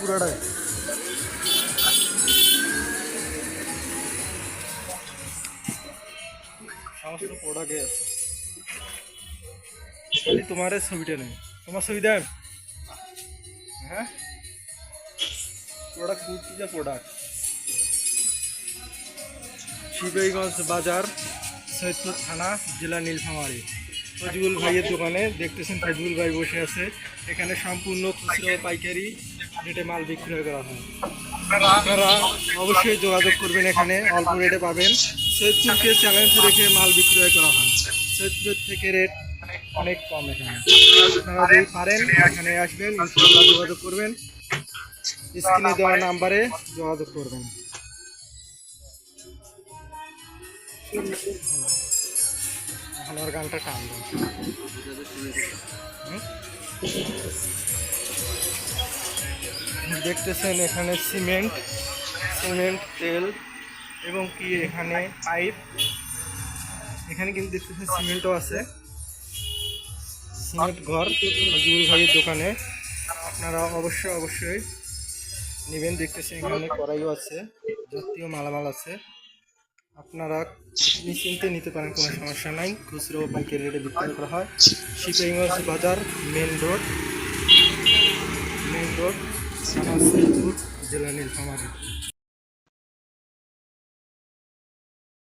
পুরাটাই সমস্ত প্রোডাক্টে আছে, খালি তোমার ছবিটা নেই, তোমার ছবি দেন। হ্যাঁ, প্রোডাক্ট যা প্রোডাক্ট। শিবগঞ্জ বাজার, সৈয়দপুর থানা, জেলা নীলফামারী। ফজলুল ভাইয়ের দোকানে দেখতেছেন, ফজলুল ভাই বসে আছে। এখানে সম্পূর্ণ খুচরো পাইকারি রেটে মাল বিক্রয় করা হয়। আপনারা অবশ্যই যোগাযোগ করবেন, এখানে অল্প রেটে পাবেন। সৈয়দপুরকে চ্যালেঞ্জ রেখে মাল বিক্রয় করা হয়। সৈয়দপুর থেকে রেট অনেক কম এখানে। আপনারা যদি পারেন এখানে আসবেন, ইনশাআল্লাহ যোগাযোগ করবেন। স্ক্রিনে দেওয়া নাম্বারে যোগাযোগ করবেন। এখন আর গানটা টানবো। দেখতেছেন এখানে সিমেন্ট, তেল এবং কি এখানে পাইপ। এখানে কিন্তু দেখতেছেন সিমেন্টও আছে, সিমেন্ট ঘর ফজলুল ভাইয়ের দোকানে। আপনারা অবশ্যই নেবেন। দেখতেছেন এখানে কড়াইও আছে, জাতীয় মালামাল আছে। আপনারা নিশ্চিন্তে নিতে পারেন, কোনো সমস্যা নাই। খুচরো পাইকারি রেটে বিক্রি করা হয়। শিবগঞ্জ বাজার, মেন রোড, থানা সৈয়দপুর, জেলা নীলফামারী।